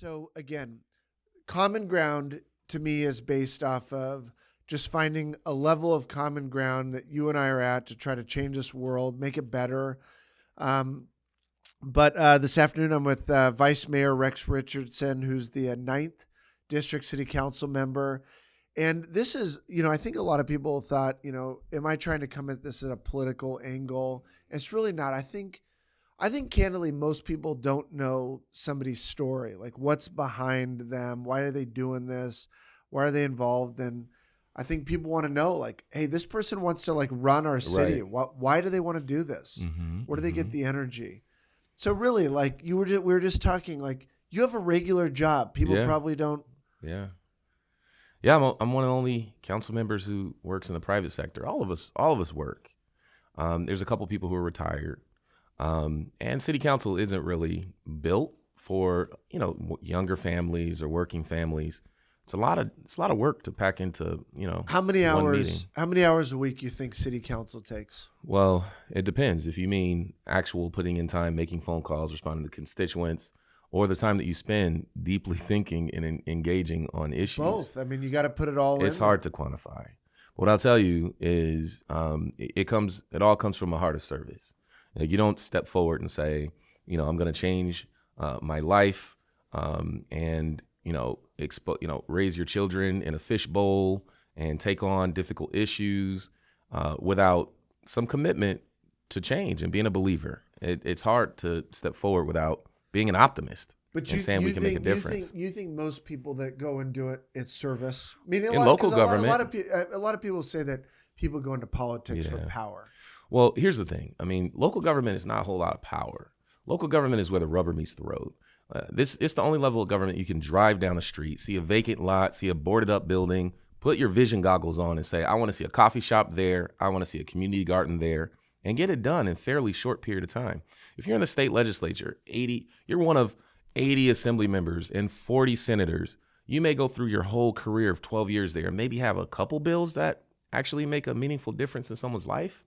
So again, common ground to me is based off of just finding a level of common ground that you and I are at to try to change this world, make it better. But this afternoon, I'm with Vice Mayor Rex Richardson, who's the 9th District City Council member. And this is, I think a lot of people thought, am I trying to come at this at a political angle? It's really not. I think candidly, most people don't know somebody's story, like what's behind them. Why are they doing this? Why are they involved? And I think people want to know, like, hey, this person wants to run our city. Right. Why do they want to do this? Mm-hmm, Where do they get the energy? So really, we were just talking, like, you have a regular job. People probably don't. Yeah. I'm one of the only council members who works in the private sector. All of us work. There's a couple people who are retired. And city council isn't really built for, younger families or working families. It's a lot of work to pack into, How many one hours? meeting. How many hours a week you think city council takes? Well, it depends. If you mean actual putting in time, making phone calls, responding to constituents, or the time that you spend deeply thinking and engaging on issues. Both. I mean, you got to put it all in. It's hard to quantify. What I'll tell you is it all comes from a heart of service. You don't step forward and say, I'm going to change my life and, raise your children in a fishbowl and take on difficult issues without some commitment to change and being a believer. It's hard to step forward without being an optimist and saying we can make a difference. You think most people that go and do it, it's service? I mean, local government. A lot of people say that people go into politics for power. Well, here's the thing. I mean, local government is not a whole lot of power. Local government is where the rubber meets the road. It's the only level of government you can drive down the street, see a vacant lot, see a boarded up building, put your vision goggles on and say, I want to see a coffee shop there. I want to see a community garden there, and get it done in a fairly short period of time. If you're in the state legislature, you're one of 80 assembly members and 40 senators. You may go through your whole career of 12 years there and maybe have a couple bills that actually make a meaningful difference in someone's life.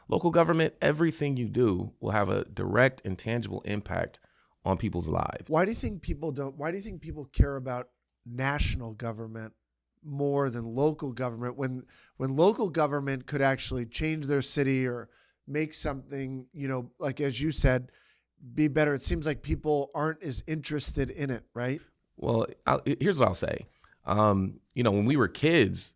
Local government, everything you do will have a direct and tangible impact on people's lives. Why do you think people care about national government more than local government when local government could actually change their city or make something, like as you said, be better? It seems like people aren't as interested in it, right? Well, here's what I'll say. When we were kids,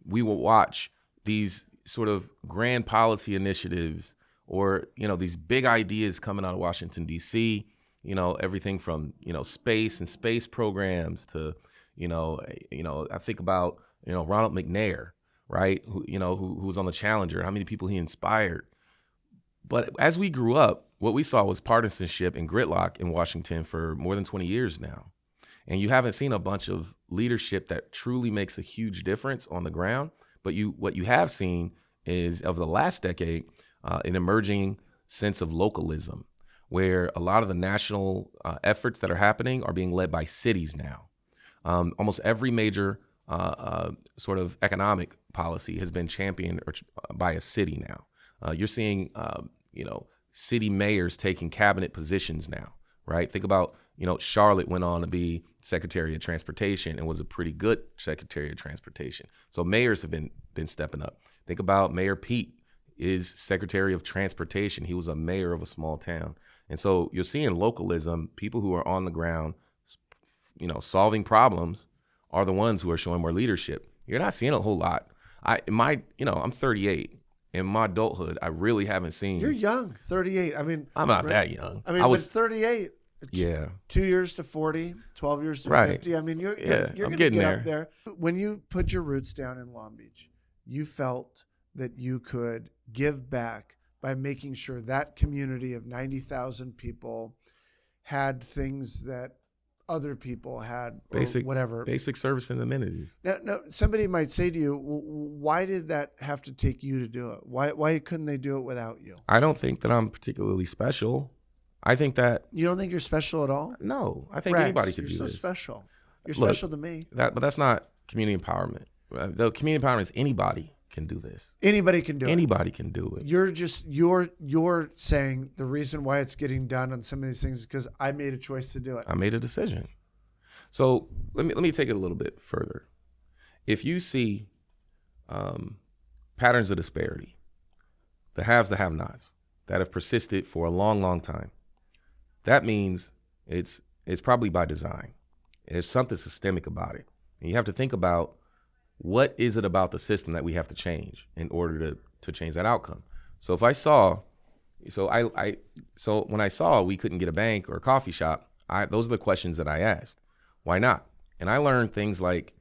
we would watch these sort of grand policy initiatives or, these big ideas coming out of Washington, D.C., everything from, space and space programs to, I think about, Ronald McNair, right? Who was on the Challenger, how many people he inspired. But as we grew up, what we saw was partisanship and gridlock in Washington for more than 20 years now. And you haven't seen a bunch of leadership that truly makes a huge difference on the ground. But what you have seen is, over the last decade, an emerging sense of localism, where a lot of the national efforts that are happening are being led by cities now. Almost every major sort of economic policy has been championed by a city now. You're seeing, city mayors taking cabinet positions now, right? Think about, Charlotte went on to be Secretary of Transportation and was a pretty good Secretary of Transportation. So mayors have been stepping up. Think about Mayor Pete is Secretary of Transportation. He was a mayor of a small town. And so you're seeing localism. People who are on the ground, solving problems are the ones who are showing more leadership. You're not seeing a whole lot. I'm 38. In my adulthood, I really haven't seen. You're young, 38. I mean, I'm not that young. I was 38. Yeah. 2 years to 40, 12 years to Right. 50. I mean, you're I'm going to getting get there. up there. When you put your roots down in Long Beach, you felt that you could give back by making sure that community of 90,000 people had things that other people had, or whatever. Basic service and amenities. Now, somebody might say to you, well, why did that have to take you to do it? Why couldn't they do it without you? I don't think that I'm particularly special. I think that... You don't think you're special at all? No, I think Rex, anybody could do You're so this. special. You're Look, special to me. But that's not community empowerment. The community empowerment is anybody can do this. Anybody can do it. Anybody can do it. You're saying the reason why it's getting done on some of these things is because I made a choice to do it. I made a decision. So let me take it a little bit further. If you see patterns of disparity, the haves, the have-nots, that have persisted for a long, long time, that means it's probably by design. There's something systemic about it. And you have to think about, what is it about the system that we have to change in order to change that outcome? So if I saw, so when I saw we couldn't get a bank or a coffee shop, those are the questions that I asked. Why not? And I learned things like,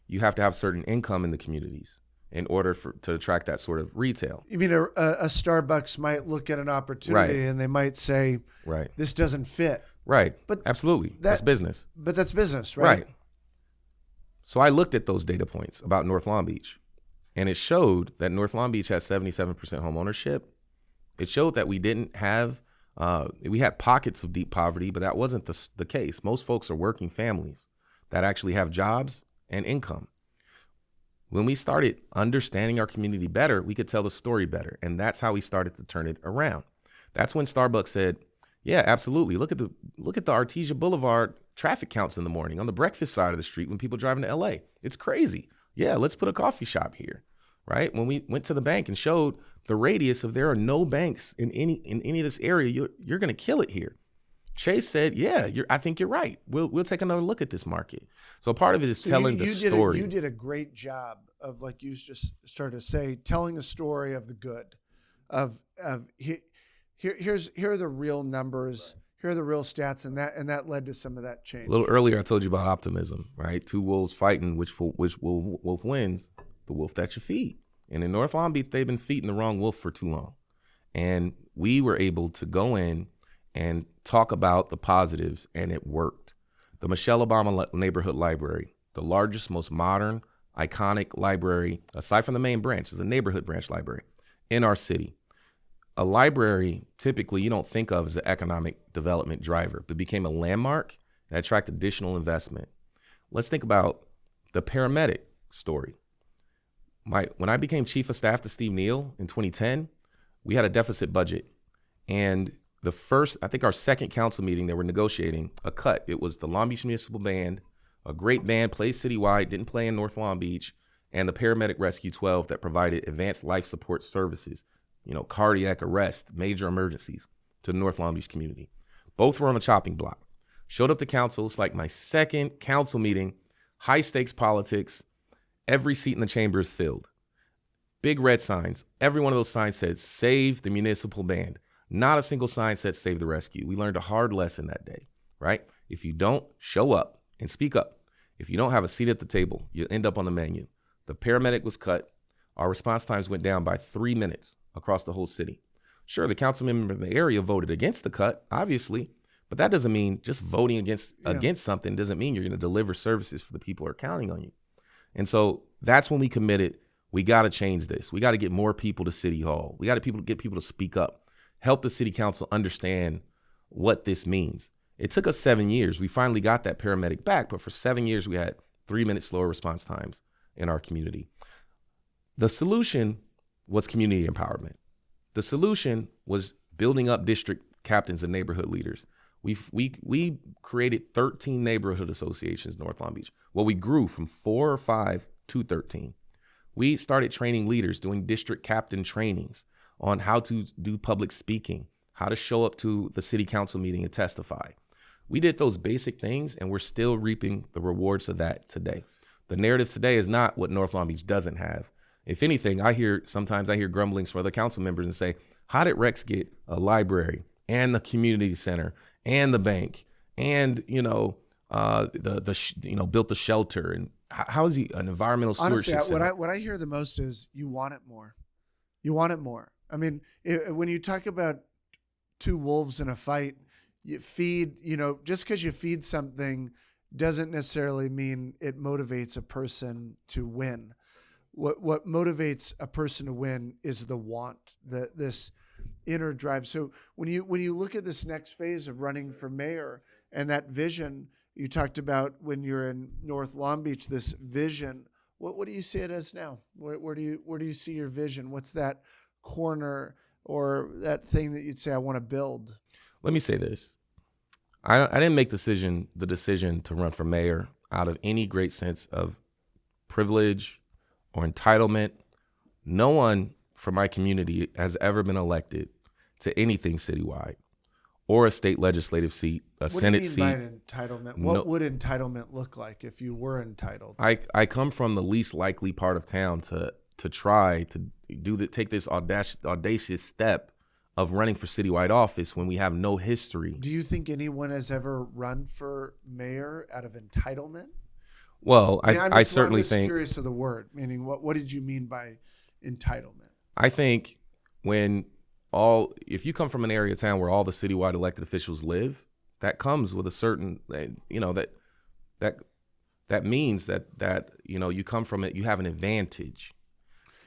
you have to have certain income in the communities in order to attract that sort of retail. You mean a Starbucks might look at an opportunity, Right. and they might say, Right. this doesn't fit. Right. But absolutely. That's business. But that's business, right? Right. So I looked at those data points about North Long Beach, and it showed that North Long Beach has 77% home ownership. It showed that we didn't have, we had pockets of deep poverty, but that wasn't the case. Most folks are working families that actually have jobs and income. When we started understanding our community better, we could tell the story better. And that's how we started to turn it around. That's when Starbucks said, yeah, absolutely. Look at the Artesia Boulevard traffic counts in the morning on the breakfast side of the street when people driving to LA. It's crazy. Yeah, let's put a coffee shop here, right? When we went to the bank and showed the radius of, there are no banks in any of this area, you're going to kill it here. Chase said, yeah, I think you're right. We'll take another look at this market. So part of it is telling the story. You did a great job of, like you just started to say, telling the story of the good, here are the real numbers, here are the real stats, and that led to some of that change. A little earlier, I told you about optimism, right? Two wolves fighting, which wolf wins? The wolf that you feed. And in North Long Beach, they've been feeding the wrong wolf for too long. And we were able to go in and talk about the positives, and it worked. The Michelle Obama Neighborhood Library, the largest, most modern, iconic library, aside from the main branch, is a neighborhood branch library in our city. A library, typically, you don't think of as an economic development driver, but became a landmark that attracted additional investment. Let's think about the paramedic story. When I became chief of staff to Steve Neal in 2010, we had a deficit budget. And our second council meeting, they were negotiating a cut. It was the Long Beach Municipal Band, a great band, plays citywide, didn't play in North Long Beach, and the Paramedic Rescue 12 that provided advanced life support services, cardiac arrest, major emergencies to the North Long Beach community. Both were on the chopping block. Showed up to council. It's like my second council meeting, high stakes politics. Every seat in the chamber is filled. Big red signs. Every one of those signs said, save the municipal band. Not a single sign said save the rescue. We learned a hard lesson that day, right? If you don't show up and speak up, if you don't have a seat at the table, you end up on the menu. The paramedic was cut. Our response times went down by 3 minutes across the whole city. Sure, the council member in the area voted against the cut, obviously, but that doesn't mean just voting against something doesn't mean you're going to deliver services for the people who are counting on you. And so that's when we committed, we got to change this. We got to get more people to City Hall. We got to get people to speak up. Help the city council understand what this means. It took us 7 years. We finally got that paramedic back, but for 7 years, we had 3 minutes slower response times in our community. The solution was community empowerment. The solution was building up district captains and neighborhood leaders. We created 13 neighborhood associations in North Long Beach. Well, we grew from 4 or 5 to 13. We started training leaders, doing district captain trainings on how to do public speaking, how to show up to the city council meeting and testify. We did those basic things, and we're still reaping the rewards of that today. The narrative today is not what North Long Beach doesn't have. If anything, sometimes I hear grumblings from other council members and say, how did Rex get a library and the community center and the bank and, built the shelter, and how is he an environmental stewardship Honestly, center? what I hear the most is you want it more. You want it more. I mean, when you talk about two wolves in a fight, you feed, just because you feed something doesn't necessarily mean it motivates a person to win. What motivates a person to win is the want, this inner drive. So when you look at this next phase of running for mayor and that vision you talked about when you're in North Long Beach, this vision, what do you see it as now? Where do you see your vision? What's that corner or that thing that you'd say I want to build? Let me say this. I didn't make the decision to run for mayor out of any great sense of privilege or entitlement. No one from my community has ever been elected to anything citywide or a state legislative seat, a Senate seat. What do you mean by an entitlement? What would entitlement look like if you were entitled? I come from the least likely part of town to try to take this audacious step of running for citywide office when we have no history. Do you think anyone has ever run for mayor out of entitlement? Well, I certainly think. I'm curious of the word, meaning what did you mean by entitlement? I think if you come from an area of town where all the citywide elected officials live, that comes with a certain, that means that you come from it, you have an advantage.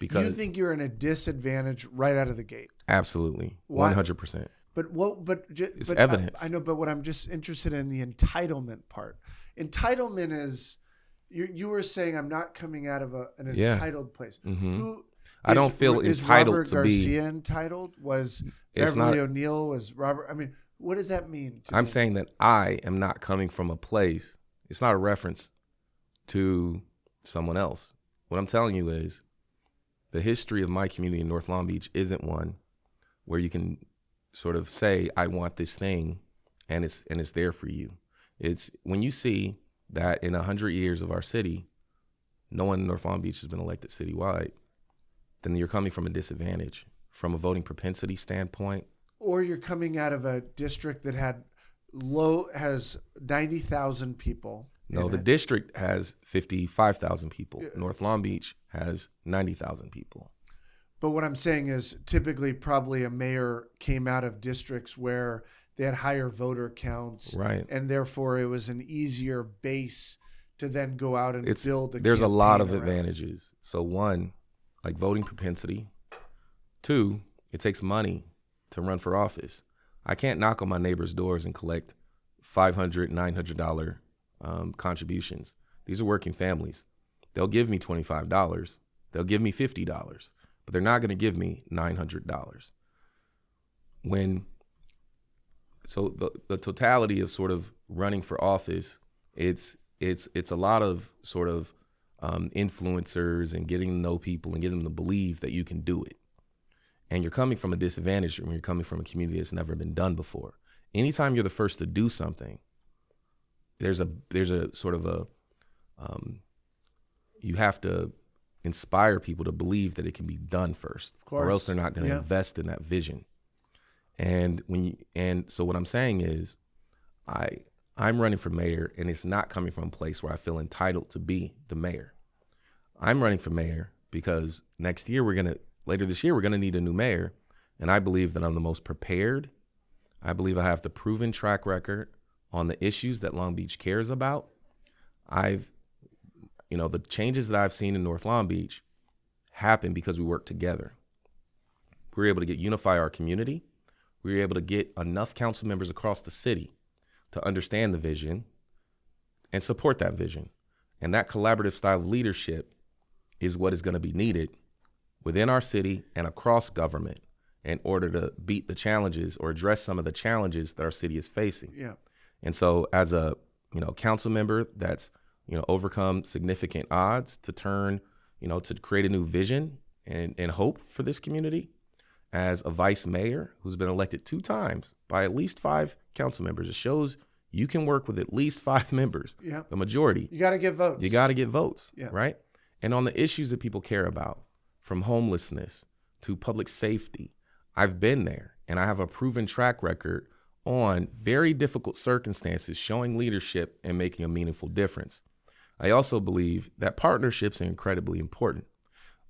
Because you think you're in a disadvantage right out of the gate? Absolutely, 100%. But it's evidence. I know, but what I'm just interested in the entitlement part. Entitlement is you were saying I'm not coming out of an entitled place. Mm-hmm. I don't feel entitled Robert to be. Garcia entitled? Was Beverly O'Neill? Was Robert? I mean, what does that mean? I'm saying that I am not coming from a place. It's not a reference to someone else. What I'm telling you is the history of my community in North Long Beach isn't one where you can sort of say, I want this thing, and it's there for you. It's when you see that in 100 years of our city, no one in North Long Beach has been elected citywide, then you're coming from a disadvantage from a voting propensity standpoint. Or you're coming out of a district that has 90,000 people. No, the district has 55,000 people. North Long Beach has 90,000 people. But what I'm saying is typically probably a mayor came out of districts where they had higher voter counts. Right. And therefore it was an easier base to then go out and build a There's a lot of around. advantages. So one, like voting propensity. Two, it takes money to run for office. I can't knock on my neighbor's doors and collect $500, $900 contributions. These are working families. They'll give me $25. They'll give me $50, but they're not going to give me $900. So the totality of sort of running for office, it's a lot of sort of influencers and getting to know people and getting them to believe that you can do it. And you're coming from a disadvantage when you're coming from a community that's never been done before. Anytime you're the first to do something, there's a sort of you have to inspire people to believe that it can be done first, or else they're not going to invest in that vision. And so what I'm saying is, I'm running for mayor, and it's not coming from a place where I feel entitled to be the mayor. I'm running for mayor because later this year we're gonna need a new mayor, and I believe that I'm the most prepared. I believe I have the proven track record on the issues that Long Beach cares about. The changes that I've seen in North Long Beach happen because we work together. We were able to unify our community. We were able to get enough council members across the city to understand the vision and support that vision. And that collaborative style of leadership is what is going to be needed within our city and across government in order to beat the challenges or address some of the challenges that our city is facing. Yeah. And so as a council member that's overcome significant odds to to create a new vision and hope for this community, as a vice mayor who's been elected 2 times by at least 5 council members, it shows you can work with at least 5 members, the majority. You got to get votes. You got to get votes, right? And on the issues that people care about, from homelessness to public safety, I've been there, and I have a proven track record on very difficult circumstances, showing leadership and making a meaningful difference. I also believe that partnerships are incredibly important.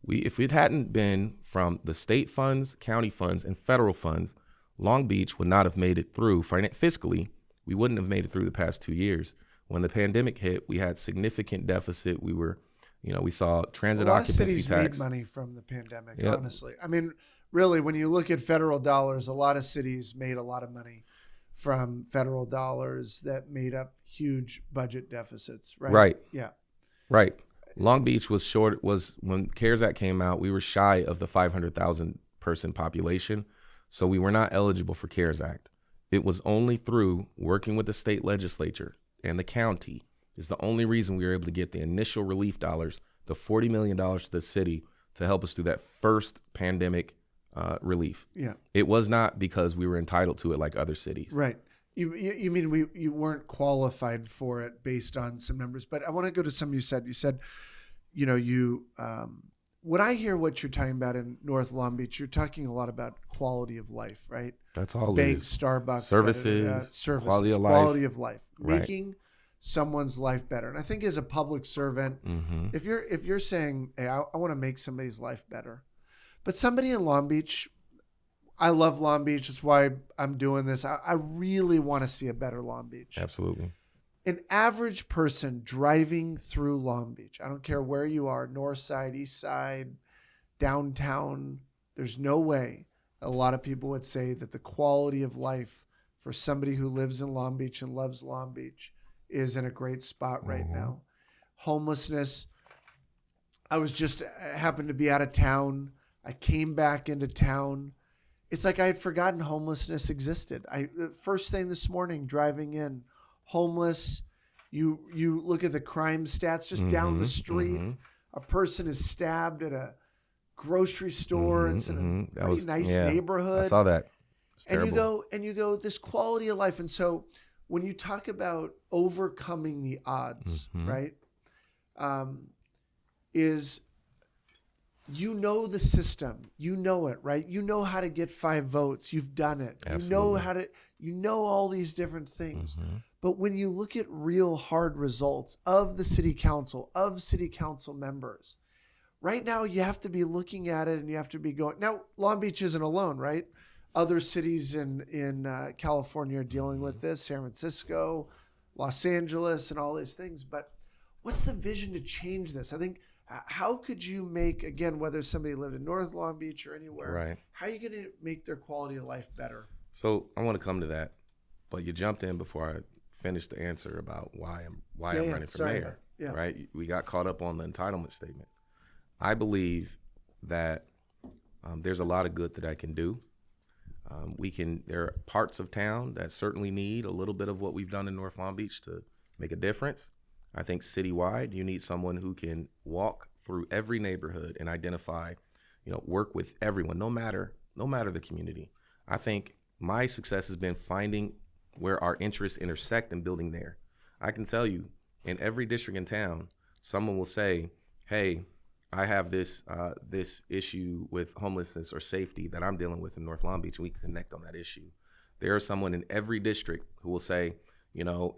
If it hadn't been from the state funds, county funds, and federal funds, Long Beach would not have made it through fiscally. We wouldn't have made it through the past 2 years. When the pandemic hit, we had significant deficit. We saw transit occupancy tax. A lot of cities made money from the pandemic, honestly. I mean, really, when you look at federal dollars, a lot of cities made a lot of money from federal dollars that made up huge budget deficits, right? Right. Yeah. Right. Long Beach was when CARES Act came out, we were shy of the 500,000 person population. So we were not eligible for CARES Act. it was only through working with the state legislature and the county is the only reason we were able to get the initial relief dollars, the $40 million to the city to help us through that first pandemic relief. Yeah. It was not because we were entitled to it like other cities. Right. You mean you weren't qualified for it based on some numbers, but I want to go to something you said. You said, when I hear what you're talking about in North Long Beach, you're talking a lot about quality of life, right? That's all it Banks, is. Starbucks, Services, quality of life. Right. Making someone's life better. And I think as a public servant, if you're saying, hey, I want to make somebody's life better, but somebody in Long Beach, I love Long Beach. That's why I'm doing this. I really want to see a better Long Beach. Absolutely. An average person driving through Long Beach, I don't care where you are, north side, east side, downtown, there's no way a lot of people would say that the quality of life for somebody who lives in Long Beach and loves Long Beach is in a great spot right now. Homelessness. I was just happened to be out of town. I came back into town. It's like I had forgotten homelessness existed. First thing this morning, driving in, homeless. You look at the crime stats just down the street. A person is stabbed at a grocery store. It's in a pretty nice neighborhood. I saw that. And you go this quality of life. And so when you talk about overcoming the odds, right? Is the system, it, right? You know how to get 5 votes. You've done it. Absolutely. You know all these different things. But when you look at real hard results of the city council, of city council members, right now you have to be looking at it and you have to be going. Now, Long Beach isn't alone, right? Other cities in California are dealing with this, San Francisco, Los Angeles, and all these things. But what's the vision to change this? I think, how could you make, again, whether somebody lived in North Long Beach or anywhere, right, how are you going to make their quality of life better? So I want to come to that, but you jumped in before I finished the answer about why I'm running for mayor, right? We got caught up on the entitlement statement. I believe that there's a lot of good that I can do. There are parts of town that certainly need a little bit of what we've done in North Long Beach to make a difference. I think citywide, you need someone who can walk through every neighborhood and identify, work with everyone, no matter the community. I think my success has been finding where our interests intersect and building there. I can tell you, in every district in town, someone will say, hey, I have this issue with homelessness or safety that I'm dealing with in North Long Beach, and we can connect on that issue. There is someone in every district who will say,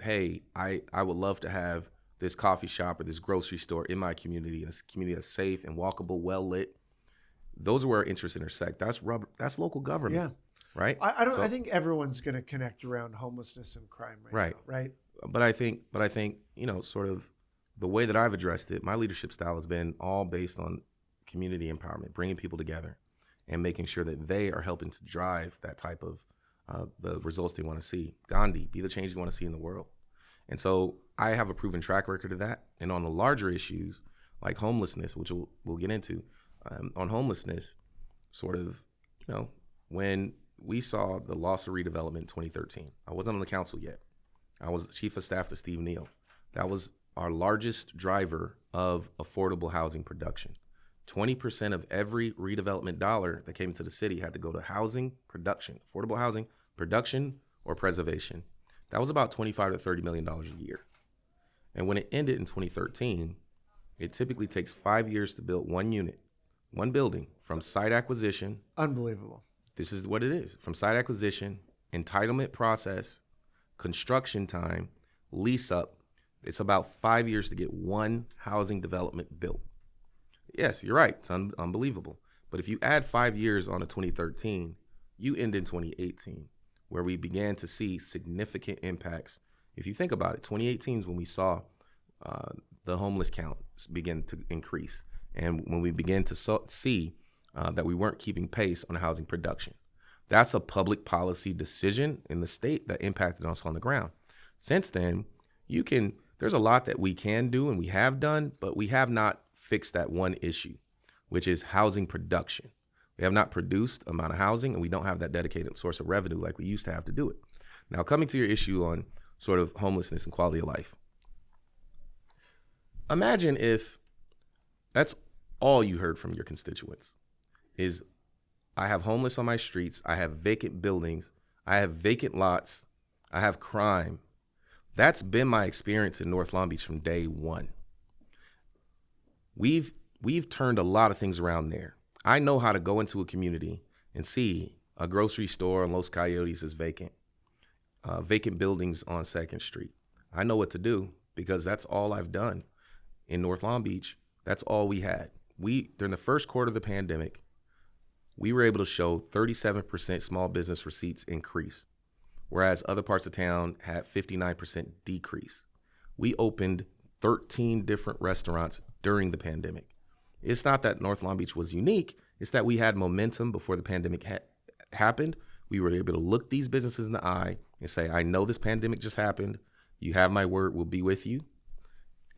hey, I would love to have this coffee shop or this grocery store in my community, and it's a community that's safe and walkable, well lit. Those are where our interests intersect. That's local government. Yeah. Right. I think everyone's going to connect around homelessness and crime right now, right? But I think, sort of the way that I've addressed it, my leadership style has been all based on community empowerment, bringing people together and making sure that they are helping to drive that type of the results they want to see. Gandhi, be the change you want to see in the world. And so I have a proven track record of that. And on the larger issues like homelessness, which we'll get into, on homelessness, sort of, when we saw the loss of redevelopment in 2013, I wasn't on the council yet. I was chief of staff to Steve Neal. That was our largest driver of affordable housing production. 20% of every redevelopment dollar that came into the city had to go to housing production, affordable housing production or preservation. That was about $25 to $30 million a year. And when it ended in 2013, it typically takes 5 years to build one unit, one building, from site acquisition. Unbelievable. This is what it is. From site acquisition, entitlement process, construction time, lease up. It's about 5 years to get one housing development built. Yes, you're right. It's unbelievable. But if you add 5 years on to 2013, you end in 2018, where we began to see significant impacts. If you think about it, 2018 is when we saw the homeless count begin to increase. And when we began to see that we weren't keeping pace on housing production. That's a public policy decision in the state that impacted us on the ground. Since then, there's a lot that we can do and we have done, but we have not fixed that one issue, which is housing production. We have not produced amount of housing, and we don't have that dedicated source of revenue like we used to have to do it. Now, coming to your issue on sort of homelessness and quality of life. Imagine if that's all you heard from your constituents is, I have homeless on my streets, I have vacant buildings, I have vacant lots, I have crime. That's been my experience in North Long Beach from day one. We've turned a lot of things around there. I know how to go into a community and see a grocery store in Los Coyotes is vacant, vacant buildings on 2nd Street. I know what to do because that's all I've done in North Long Beach. That's all we had. During the first quarter of the pandemic, we were able to show 37% small business receipts increase, whereas other parts of town had 59% decrease. We opened 13 different restaurants during the pandemic. It's not that North Long Beach was unique. It's that we had momentum before the pandemic happened. We were able to look these businesses in the eye and say, I know this pandemic just happened. You have my word, we'll be with you.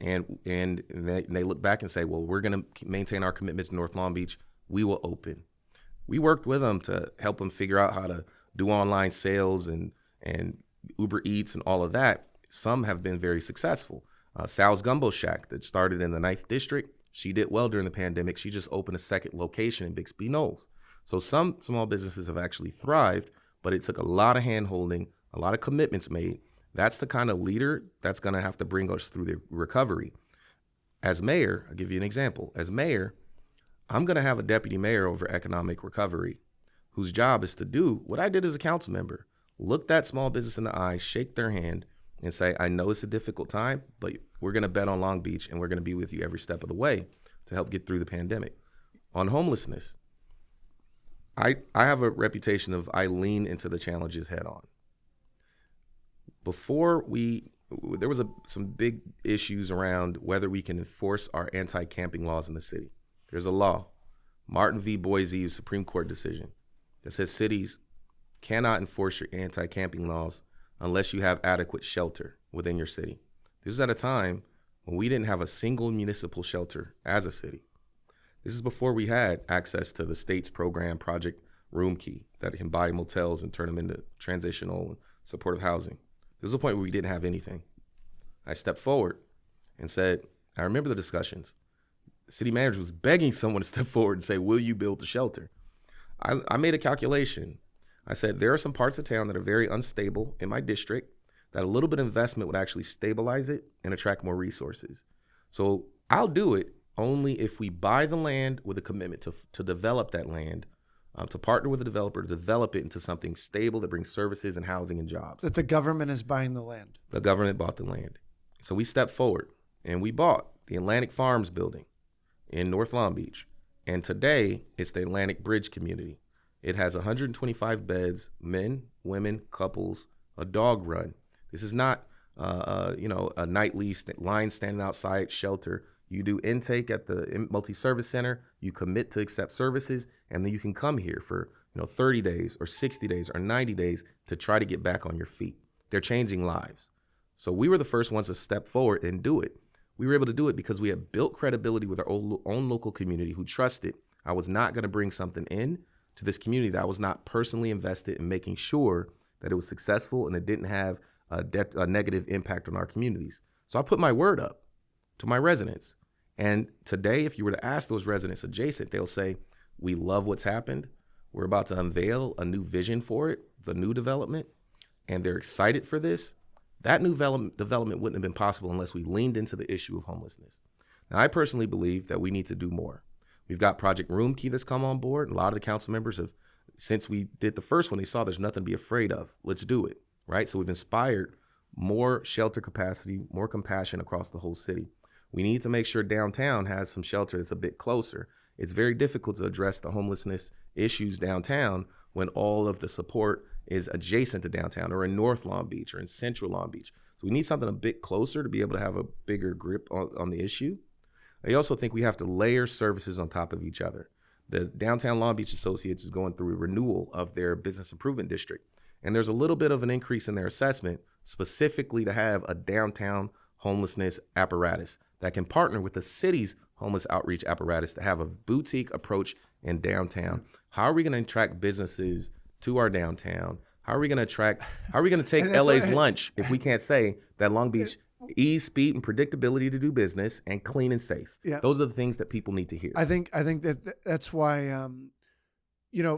And they look back and say, well, we're going to maintain our commitment to North Long Beach. We will open. We worked with them to help them figure out how to do online sales and Uber Eats and all of that. Some have been very successful. Sal's Gumbo Shack that started in the 9th District, she did well during the pandemic. She just opened a second location in Bixby Knolls. So some small businesses have actually thrived, but it took a lot of hand-holding, a lot of commitments made. That's the kind of leader that's going to have to bring us through the recovery. As mayor, I'll give you an example. As mayor, I'm going to have a deputy mayor over economic recovery whose job is to do what I did as a council member. Look that small business in the eye, shake their hand, and say, I know it's a difficult time, but we're going to bet on Long Beach, and we're going to be with you every step of the way to help get through the pandemic. On homelessness, I have a reputation of I lean into the challenges head on. There was some big issues around whether we can enforce our anti-camping laws in the city. There's a law, Martin v. Boise Supreme Court decision, that says cities cannot enforce your anti-camping laws unless you have adequate shelter within your city. This is at a time when we didn't have a single municipal shelter as a city. This is before we had access to the state's program, Project Room Key, that can buy motels and turn them into transitional and supportive housing. There was a point where we didn't have anything. I stepped forward and said, I remember the discussions. The city manager was begging someone to step forward and say, will you build the shelter? I made a calculation. I said, there are some parts of town that are very unstable in my district, that a little bit of investment would actually stabilize it and attract more resources. So I'll do it only if we buy the land with a commitment to develop that land, to partner with a developer to develop it into something stable that brings services and housing and jobs. That the government is buying the land. The government bought the land. So we stepped forward and we bought the Atlantic Farms building in North Long Beach. And today it's the Atlantic Bridge community. It has 125 beds, men, women, couples, a dog run. This is not a nightly line standing outside shelter. You do intake at the multi-service center, you commit to accept services, and then you can come here for 30 days or 60 days or 90 days to try to get back on your feet. They're changing lives. So we were the first ones to step forward and do it. We were able to do it because we had built credibility with our own local community who trusted I was not going to bring something in to this community that I was not personally invested in making sure that it was successful and it didn't have a negative impact on our communities. So I put my word up to my residents. And today, if you were to ask those residents adjacent, they'll say, we love what's happened. We're about to unveil a new vision for it, the new development, and they're excited for this. That new development wouldn't have been possible unless we leaned into the issue of homelessness. Now, I personally believe that we need to do more. We've got Project Room Key that's come on board. A lot of the council members have, since we did the first one, they saw there's nothing to be afraid of. Let's do it, right? So we've inspired more shelter capacity, more compassion across the whole city. We need to make sure downtown has some shelter that's a bit closer. It's very difficult to address the homelessness issues downtown when all of the support is adjacent to downtown or in North Long Beach or in Central Long Beach. So we need something a bit closer to be able to have a bigger grip on the issue. I also think we have to layer services on top of each other. The Downtown Long Beach Associates is going through a renewal of their business improvement district. And there's a little bit of an increase in their assessment specifically to have a downtown homelessness apparatus that can partner with the city's homeless outreach apparatus to have a boutique approach in downtown. How are we going to attract businesses to our downtown? How are we going to take And that's LA's what- lunch if we can't say that Long Beach ease, speed, and predictability to do business and clean and safe? Yeah. Those are the things that people need to hear. I think that's why,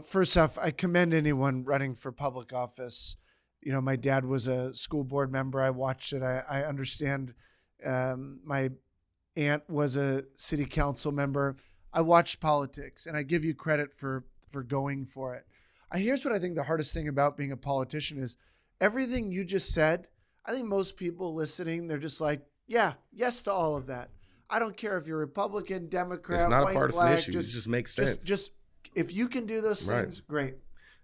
first off, I commend anyone running for public office. My dad was a school board member. I watched it. I understand. My aunt was a city council member. I watched politics, and I give you credit for going for it. Here's what I think the hardest thing about being a politician is everything you just said. I think most people listening, they're just like, yeah, yes to all of that. I don't care if you're Republican, Democrat, It's not white, a partisan black, issue. It just makes sense. Just if you can do those things, great.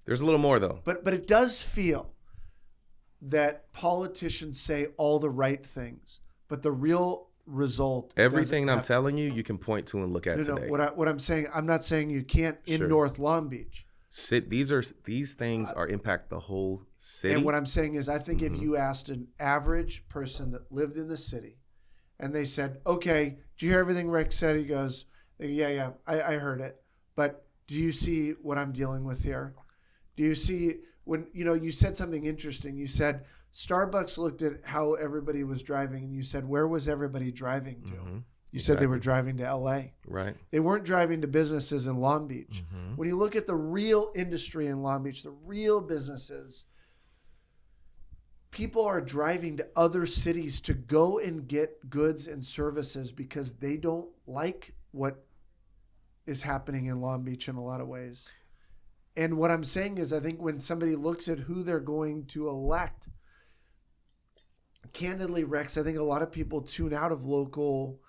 There's a little more though. But it does feel that politicians say all the right things, but the real result. Everything I'm telling you, you can point to and look at today. No, what I'm saying, I'm not saying you can't in North Long Beach. These things are impact the whole city. And what I'm saying is, I think if you asked an average person that lived in the city, and they said, "Okay, do you hear everything Rick said?" He goes, "Yeah, I heard it. But do you see what I'm dealing with here? Do you see when you said something interesting? You said Starbucks looked at how everybody was driving, and you said, where was everybody driving to?" You said they were driving to LA. Right. They weren't driving to businesses in Long Beach. When you look at the real industry in Long Beach, the real businesses, people are driving to other cities to go and get goods and services because they don't like what is happening in Long Beach in a lot of ways. And what I'm saying is, I think when somebody looks at who they're going to elect, candidly, Rex, I think a lot of people tune out of local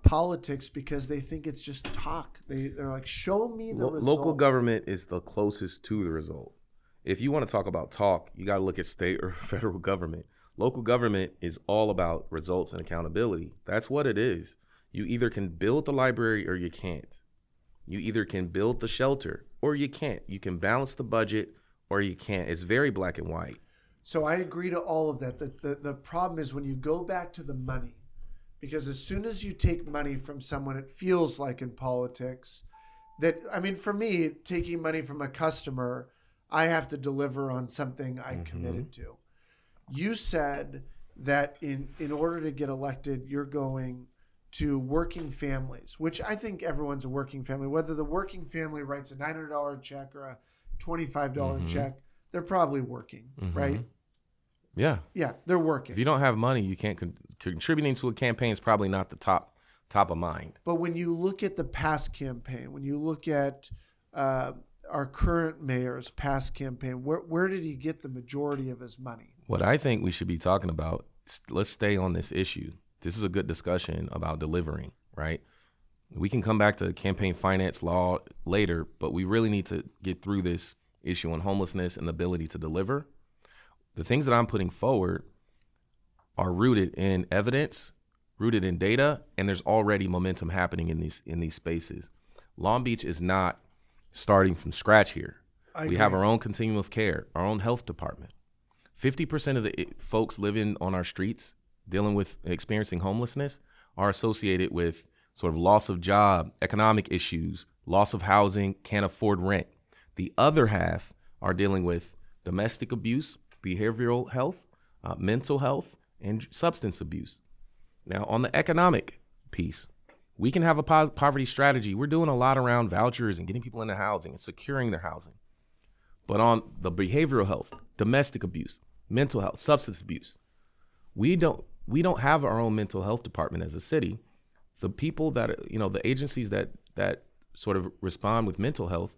politics because they think it's just talk. They're like, show me the result. Local government is the closest to the result. If you want to talk about talk, you got to look at state or federal government. Local government is all about results and accountability. That's what it is. You either can build the library or you can't. You either can build the shelter or you can't. You can balance the budget or you can't. It's very black and white. So I agree to all of that. The problem is when you go back to the money, because as soon as you take money from someone, it feels like in politics that, for me, taking money from a customer, I have to deliver on something I committed to. You said that in order to get elected, you're going to working families, which I think everyone's a working family. Whether the working family writes a $900 check or a $25 check, they're probably working, right? Yeah. Yeah, they're working. If you don't have money, you can't contributing to a campaign is probably not the top of mind. But when you look at the past campaign, when you look at our current mayor's past campaign, where did he get the majority of his money? What I think we should be talking about, let's stay on this issue. This is a good discussion about delivering, right? We can come back to campaign finance law later, but we really need to get through this issue on homelessness and the ability to deliver. The things that I'm putting forward are rooted in evidence, rooted in data, and there's already momentum happening in these spaces. Long Beach is not starting from scratch here. We have our own continuum of care, our own health department. 50% of the folks living on our streets dealing with experiencing homelessness are associated with sort of loss of job, economic issues, loss of housing, can't afford rent. The other half are dealing with domestic abuse, behavioral health, mental health, and substance abuse. Now, on the economic piece, we can have a poverty strategy. We're doing a lot around vouchers and getting people into housing and securing their housing. But on the behavioral health, domestic abuse, mental health, substance abuse, we don't have our own mental health department as a city. The people that, the agencies that sort of respond with mental health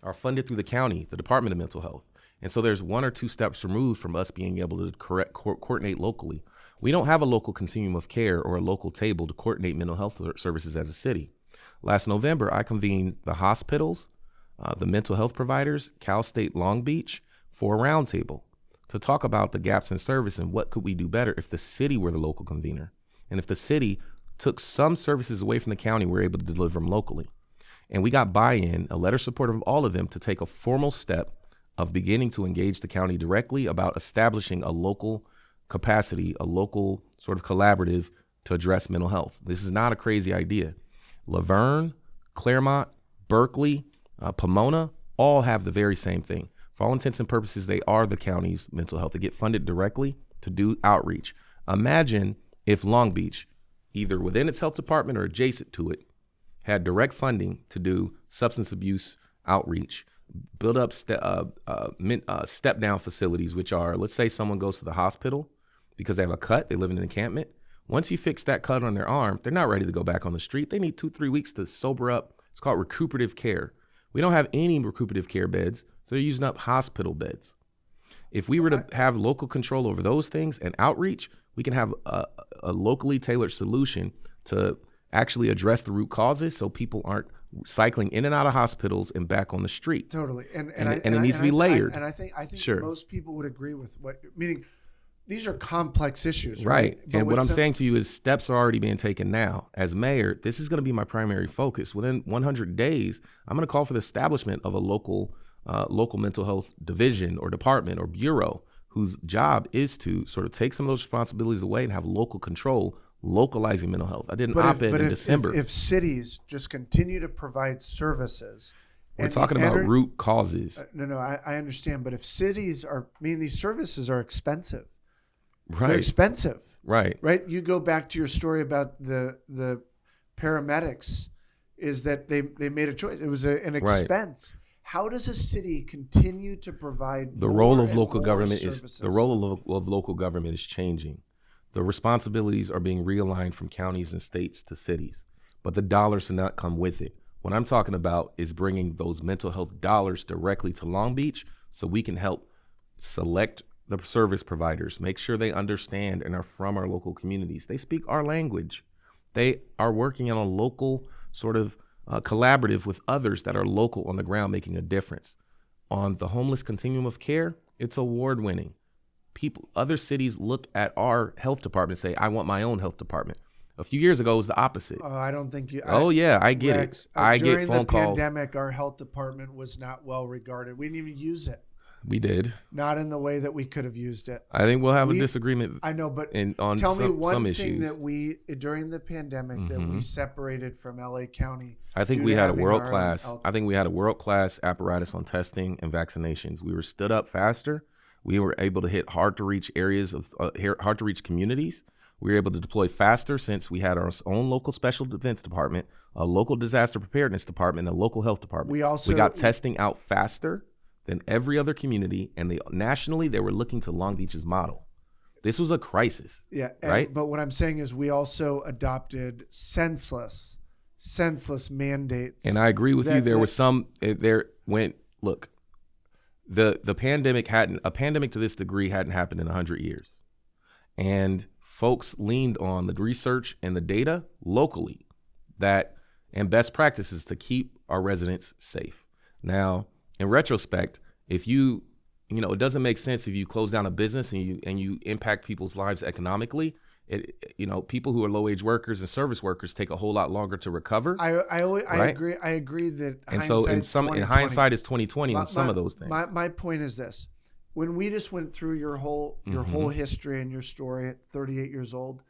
are funded through the county, the Department of Mental Health. And so there's one or two steps removed from us being able to coordinate locally. We don't have a local continuum of care or a local table to coordinate mental health services as a city. Last November, I convened the hospitals, the mental health providers, Cal State Long Beach, for a roundtable to talk about the gaps in service and what could we do better if the city were the local convener. And if the city took some services away from the county, we're able to deliver them locally. And we got buy-in, a letter of support of all of them to take a formal step of beginning to engage the county directly about establishing a local capacity, a local sort of collaborative to address mental health. This is not a crazy idea. Laverne, Claremont, Berkeley, Pomona all have the very same thing. For all intents and purposes, they are the county's mental health. They get funded directly to do outreach. Imagine if Long Beach, either within its health department or adjacent to it, had direct funding to do substance abuse outreach, build up step-down facilities, which are, let's say someone goes to the hospital because they have a cut, they live in an encampment. Once you fix that cut on their arm, they're not ready to go back on the street. They need 2-3 weeks to sober up. It's called recuperative care. We don't have any recuperative care beds, so they're using up hospital beds. If we were to have local control over those things and outreach, we can have a locally tailored solution to actually address the root causes so people aren't cycling in and out of hospitals and back on the street. Totally. And it needs to be layered. I think Sure. most people would agree with meaning these are complex issues, right? But and what I'm saying to you is steps are already being taken now. As mayor, this is going to be my primary focus. Within 100 days, I'm going to call for the establishment of a local mental health division or department or bureau whose job is to sort of take some of those responsibilities away and have local control, localizing mental health. I did an op-ed in December. If cities just continue to provide services, we're talking about root causes. No, I understand. But if cities these services are expensive. Right. They're expensive. Right. Right. You go back to your story about the paramedics, is that they made a choice. It was an expense. Right. How does a city continue to provide the role of local government services? The role of local government is changing. The responsibilities are being realigned from counties and states to cities, but the dollars do not come with it. What I'm talking about is bringing those mental health dollars directly to Long Beach so we can help select the service providers, make sure they understand and are from our local communities. They speak our language. They are working on a local sort of collaborative with others that are local on the ground, making a difference. On the homeless continuum of care, it's award-winning. Other cities look at our health department and say, I want my own health department. A few years ago, it was the opposite. I don't think you. I get Rex, it. I get phone calls. During the pandemic, our health department was not well regarded. We didn't even use it. We did. Not in the way that we could have used it. I think we'll have a disagreement. I know, but on tell me one some thing issues that we, during the pandemic, that we separated from LA County. I think we had a world class. I think we had a world class apparatus on testing and vaccinations. We were stood up faster. We were able to hit hard to reach areas of hard to reach communities. We were able to deploy faster since we had our own local special defense department, a local disaster preparedness department, and a local health department. We got testing out faster than every other community, and nationally they were looking to Long Beach's model. This was a crisis. Yeah, right. But what I'm saying is we also adopted senseless mandates. And I agree with you. There was some look. The pandemic a pandemic to this degree hadn't happened in 100 years, and folks leaned on the research and the data locally and best practices to keep our residents safe. Now, in retrospect, if it doesn't make sense if you close down a business and you impact people's lives economically. People who are low-wage workers and service workers take a whole lot longer to recover. I agree. I agree that. And so in hindsight is 2020 on some of those things. My point is this: when we just went through your whole history and your story at 38 years old,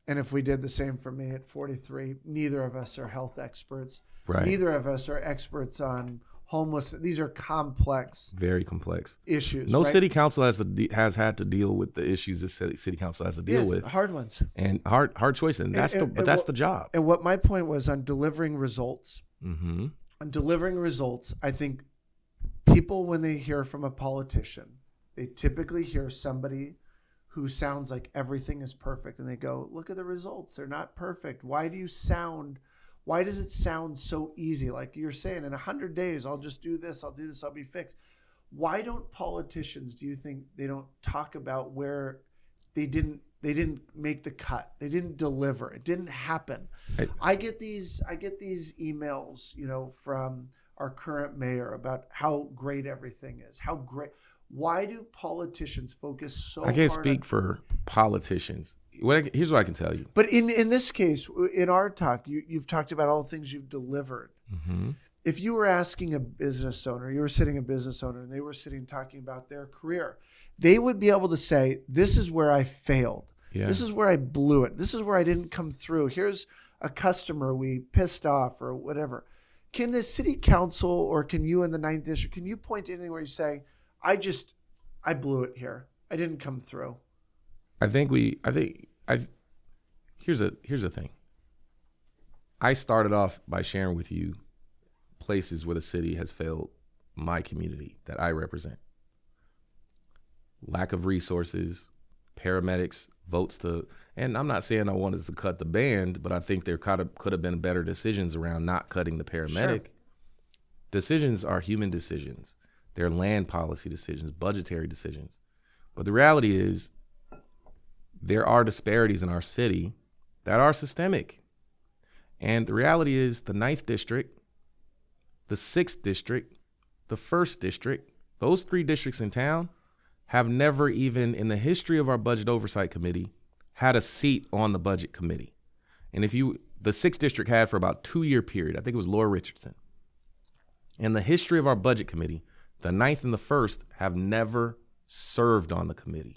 and if we did the same for me at 43, neither of us are health experts. Right. Neither of us are experts on homeless. These are complex, very complex issues. No city council has had to deal with the issues this city council has to deal with. Hard ones and hard choices. And that's the job. And what my point was on delivering results. Mm-hmm. On delivering results, I think people, when they hear from a politician, they typically hear somebody who sounds like everything is perfect, and they go, "Look at the results; they're not perfect. Why does it sound so easy? Like you're saying, in 100 days, I'll just do this, I'll be fixed." Why don't politicians, do you think, they don't talk about where they didn't make the cut, they didn't deliver, it didn't happen? I get these emails, from our current mayor about how great everything is, how great. Why do politicians focus so hard? I can't speak for politicians. Here's what I can tell you. But in this case, in our talk, you've talked about all the things you've delivered. Mm-hmm. If you were asking a business owner, and they were sitting talking about their career, they would be able to say, this is where I failed. Yeah. This is where I blew it. This is where I didn't come through. Here's a customer we pissed off or whatever. Can the city council, or can you in the 9th district, can you point to anything where you say, I blew it here. I didn't come through. Here's the thing. I started off by sharing with you places where the city has failed my community that I represent. Lack of resources, paramedics, votes to, and I'm not saying I wanted to cut the band, but I think there could have been better decisions around not cutting the paramedic. Sure. Decisions are human decisions. They're land policy decisions, budgetary decisions. But the reality is there are disparities in our city that are systemic. And the reality is the 9th district, the 6th district, the 1st district, those 3 districts in town have never even in the history of our budget oversight committee had a seat on the budget committee. And the 6th district had for about 2-year period, I think it was Laura Richardson. In the history of our budget committee, the 9th and the 1st have never served on the committee.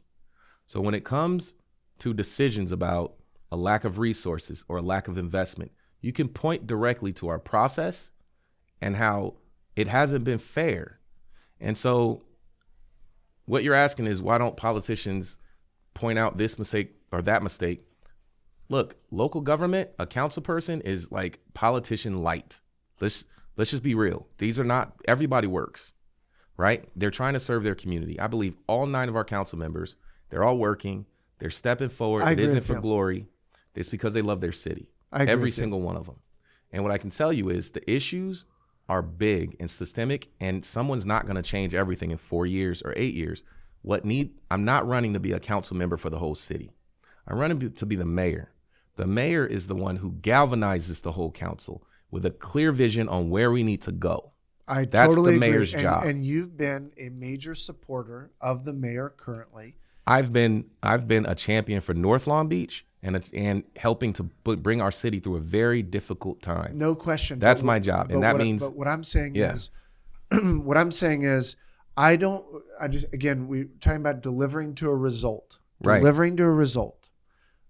So when it comes to decisions about a lack of resources or a lack of investment, you can point directly to our process and how it hasn't been fair. And so what you're asking is, why don't politicians point out this mistake or that mistake? Look, local government, a council person is like politician light. Let's just be real. These are not, everybody works, right? They're trying to serve their community. I believe all 9 of our council members, they're all working. They're stepping forward. It isn't for glory. It's because they love their city. Every single one of them. And what I can tell you is the issues are big and systemic, and someone's not going to change everything in 4 years or 8 years. I'm not running to be a council member for the whole city. I'm running to be the mayor. The mayor is the one who galvanizes the whole council with a clear vision on where we need to go. That's totally the mayor's job. And you've been a major supporter of the mayor currently. I've been a champion for North Long Beach and helping to bring our city through a very difficult time. No question. That's my job, and that means. But what I'm saying is, we're talking about delivering to a result. Right. Delivering to a result.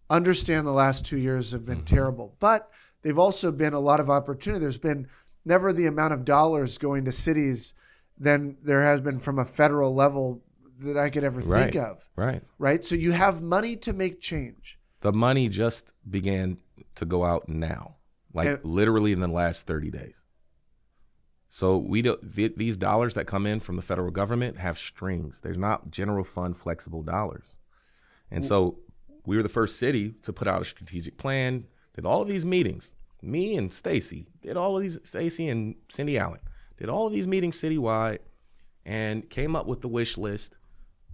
Understand the last 2 years have been terrible, but they've also been a lot of opportunity. There's been never the amount of dollars going to cities than there has been from a federal level that I could ever think of. Right. So you have money to make change. The money just began to go out now, literally in the last 30 days. So these dollars that come in from the federal government have strings. There's not general fund flexible dollars. And so we were the first city to put out a strategic plan, did all of these meetings. Me and Stacy and Cindy Allen did all of these meetings citywide and came up with the wish list,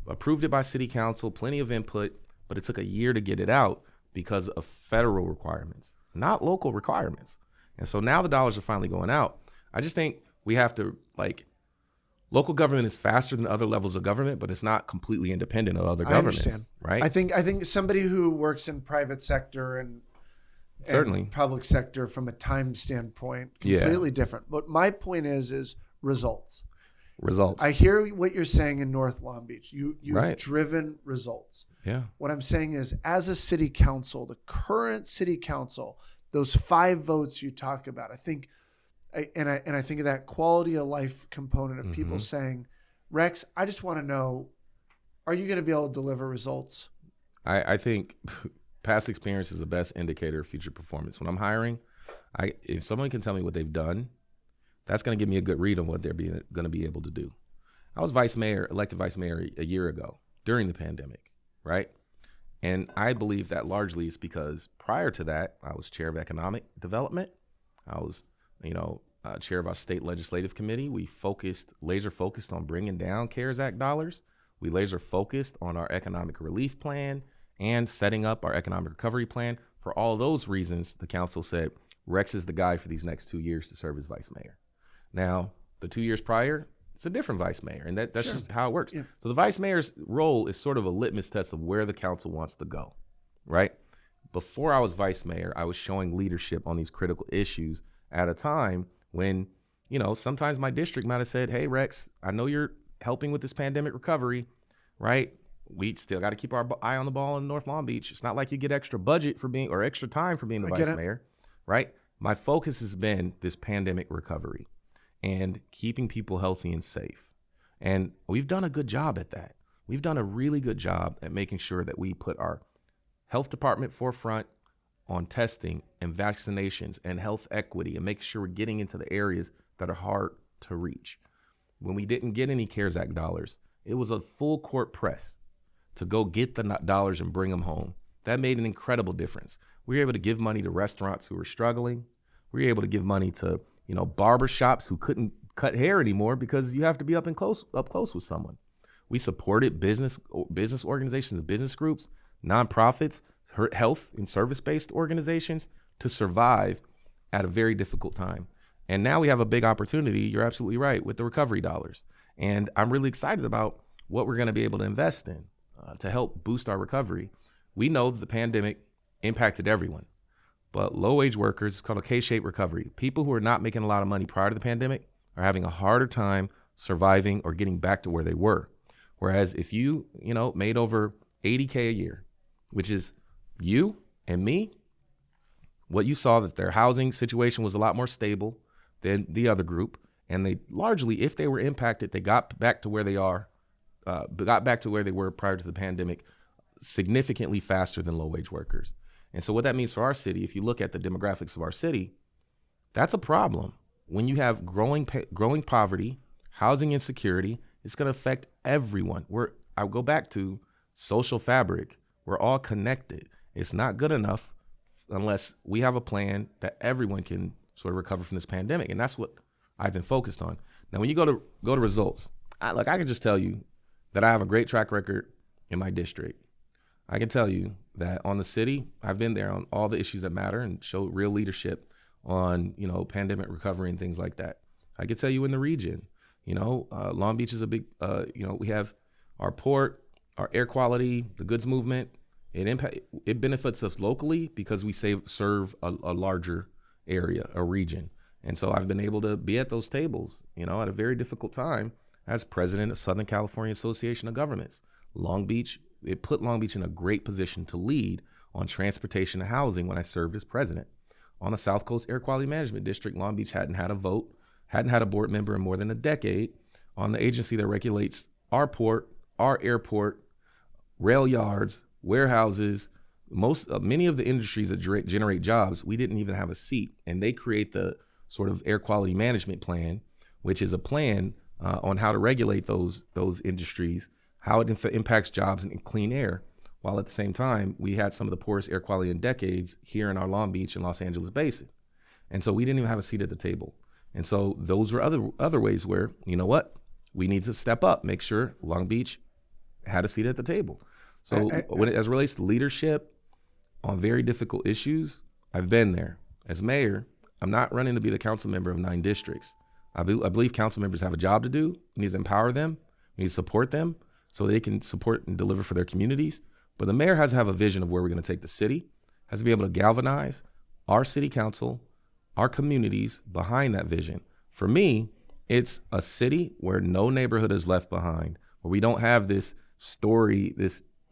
approved it by city council, plenty of input, but it took a year to get it out because of federal requirements, not local requirements. And so now the dollars are finally going out. I just think we have to, local government is faster than other levels of government, but it's not completely independent of other governments. I understand. Right? I think somebody who works in private sector and certainly public sector from a time standpoint, completely different. But my point is results. Results. I hear what you're saying in North Long Beach. You've driven results. Yeah. What I'm saying is, as a city council, the current city council, those 5 votes you talk about, I think of that quality of life component of people saying, Rex, I just want to know, are you going to be able to deliver results? I think past experience is the best indicator of future performance. When I'm hiring, if someone can tell me what they've done, that's going to give me a good read on what they're going to be able to do. I was elected vice mayor a year ago during the pandemic, right? And I believe that largely is because prior to that, I was chair of economic development. I was, chair of our state legislative committee. We laser focused on bringing down CARES Act dollars. We laser focused on our economic relief plan and setting up our economic recovery plan. For all those reasons, the council said Rex is the guy for these next 2 years to serve as vice mayor. Now, the 2 years prior, it's a different vice mayor, and that's just how it works. Yeah. So the vice mayor's role is sort of a litmus test of where the council wants to go, right? Before I was vice mayor, I was showing leadership on these critical issues at a time when, sometimes my district might have said, hey, Rex, I know you're helping with this pandemic recovery, right? We still got to keep our eye on the ball in North Long Beach. It's not like you get extra budget or extra time for being the vice mayor, right? My focus has been this pandemic recovery and keeping people healthy and safe. And we've done a good job at that. We've done a really good job at making sure that we put our health department forefront on testing and vaccinations and health equity and make sure we're getting into the areas that are hard to reach. When we didn't get any CARES Act dollars, it was a full court press to go get the dollars and bring them home. That made an incredible difference. We were able to give money to restaurants who were struggling. We were able to give money to, barber shops who couldn't cut hair anymore because you have to be up close with someone. We supported business organizations and business groups, nonprofits, health and service-based organizations to survive at a very difficult time. And now we have a big opportunity, you're absolutely right, with the recovery dollars. And I'm really excited about what we're going to be able to invest in to help boost our recovery. We know that the pandemic impacted everyone, but low-wage workers, it's called a K-shaped recovery. People who are not making a lot of money prior to the pandemic are having a harder time surviving or getting back to where they were. Whereas if you, made over $80K a year, which is you and me, what you saw that their housing situation was a lot more stable than the other group. And they largely, if they were impacted, they got back to where they were prior to the pandemic significantly faster than low-wage workers. And so what that means for our city, if you look at the demographics of our city, that's a problem. When you have growing poverty, housing insecurity, it's going to affect everyone. I go back to social fabric. We're all connected. It's not good enough unless we have a plan that everyone can sort of recover from this pandemic. And that's what I've been focused on. Now, when you go to results, I can just tell you that I have a great track record in my district. I can tell you that on the city, I've been there on all the issues that matter and showed real leadership on, pandemic recovery and things like that. I can tell you in the region, Long Beach is a big, we have our port, our air quality, the goods movement. It benefits us locally because we serve a larger area, a region. And so I've been able to be at those tables, at a very difficult time as president of Southern California Association of Governments. It put Long Beach in a great position to lead on transportation and housing when I served as president. On the South Coast Air Quality Management District, Long Beach hadn't had a board member in more than a decade on the agency that regulates our port, our airport, rail yards, warehouses, many of the industries that generate jobs. We didn't even have a seat, and they create the sort of air quality management plan, which is a plan on how to regulate those industries, how it impacts jobs and clean air, while at the same time, we had some of the poorest air quality in decades here in our Long Beach and Los Angeles basin. And so we didn't even have a seat at the table. And so those were other ways where, we need to step up, make sure Long Beach had a seat at the table. So as it relates to leadership on very difficult issues, I've been there. As mayor, I'm not running to be the council member of 9 districts. I believe council members have a job to do. We need to empower them. We need to support them so they can support and deliver for their communities. But the mayor has to have a vision of where we're going to take the city, has to be able to galvanize our city council, our communities behind that vision. For me, it's a city where no neighborhood is left behind, where we don't have this story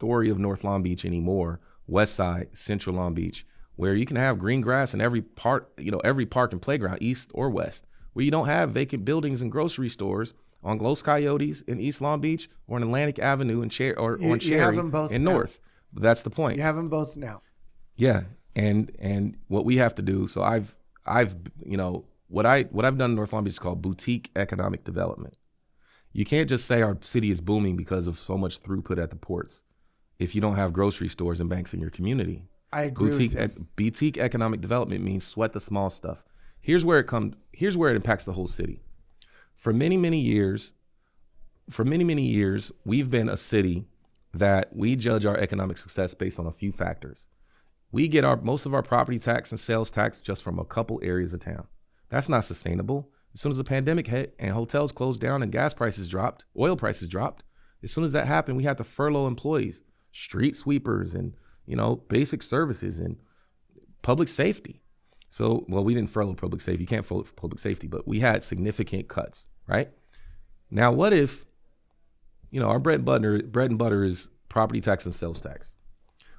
of North Long Beach anymore, West Side, Central Long Beach, where you can have green grass in every park and playground, east or west, where you don't have vacant buildings and grocery stores on Los Coyotes in East Long Beach or on Atlantic Avenue on Cherry in North. But that's the point. You have them both now. Yeah, and what we have to do. So what I've done in North Long Beach is called boutique economic development. You can't just say our city is booming because of so much throughput at the ports if you don't have grocery stores and banks in your community. I agree with you. Boutique economic development means sweat the small stuff. Here's where it impacts the whole city. For many, many years, we've been a city that we judge our economic success based on a few factors. We get most of our property tax and sales tax just from a couple areas of town. That's not sustainable. As soon as the pandemic hit and hotels closed down and gas prices dropped, oil prices dropped, as soon as that happened, we had to furlough employees, street sweepers, and basic services and public safety. So, we didn't furlough public safety. You can't furlough public safety, but we had significant cuts, right? Now, what if, our bread and butter is property tax and sales tax.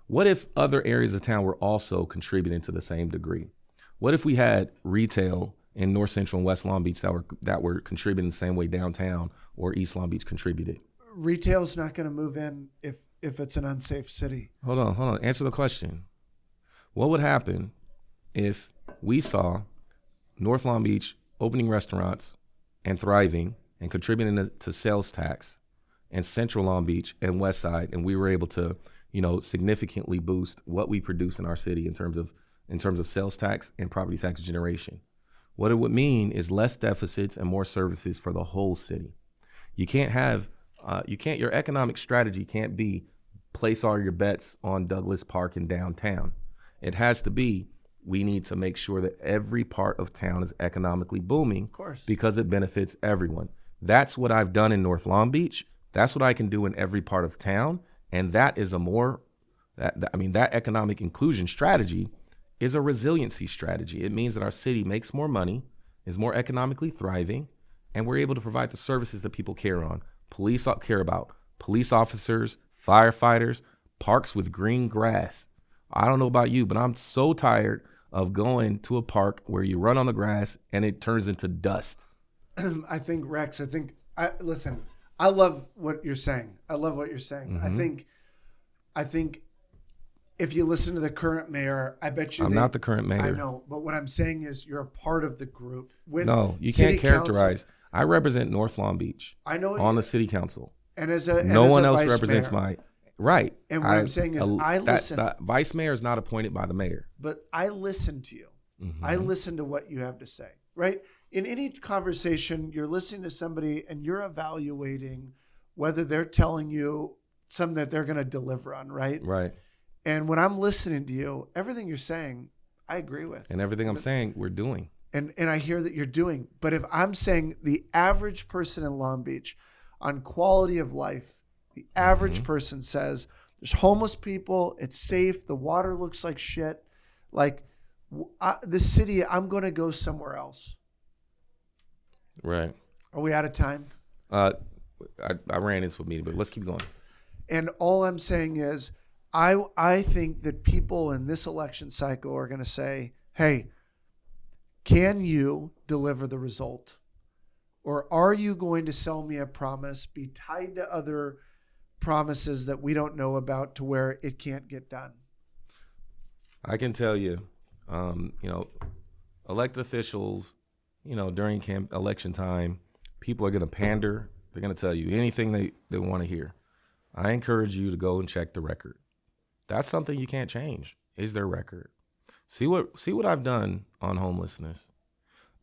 What if other areas of town were also contributing to the same degree? What if we had retail in North Central and West Long Beach that were contributing the same way downtown or East Long Beach contributed. Retail's not going to move in if it's an unsafe city. Hold on. Answer the question. What would happen if we saw North Long Beach opening restaurants and thriving and contributing to sales tax, and Central Long Beach and West Side, and we were able to, significantly boost what we produce in our city in terms of sales tax and property tax generation? What it would mean is less deficits and more services for the whole city. You can't have, your economic strategy can't be place all your bets on Douglas Park and downtown. It has to be, we need to make sure that every part of town is economically booming, of course, because it benefits everyone. That's what I've done in North Long Beach. That's what I can do in every part of town. And that is that economic inclusion strategy is a resiliency strategy. It means that our city makes more money, is more economically thriving, and we're able to provide the services that people care about. Police officers, firefighters, parks with green grass. I don't know about you, but I'm so tired of going to a park where you run on the grass and it turns into dust. I think, Rex, listen, I love what you're saying. Mm-hmm. I think if you listen to the current mayor, I bet you... I'm not the current mayor. I know, but what I'm saying is you're a part of the group. No, you can't characterize. I represent North Long Beach. I know on the city council. And no one else represents mayor. Right. And what I'm saying is I listen. The vice mayor is not appointed by the mayor. But I listen to you. Mm-hmm. I listen to what you have to say, right? In any conversation, you're listening to somebody and you're evaluating whether they're telling you something that they're going to deliver on, right? Right. And when I'm listening to you, everything you're saying, I agree with. And everything I'm saying, we're doing. And I hear that you're doing. But if I'm saying the average person in Long Beach on quality of life, the average person says there's homeless people, it's safe, the water looks like shit. Like the city, I'm going to go somewhere else. Right. Are we out of time? I ran into a meeting, but let's keep going. And all I'm saying is I think that people in this election cycle are going to say, hey, can you deliver the result? Or are you going to sell me a promise, be tied to other promises that we don't know about to where it can't get done? I can tell you, elected officials, during election time, people are going to pander. They're going to tell you anything they want to hear. I encourage you to go and check the record. That's something you can't change, is their record. See what I've done on homelessness.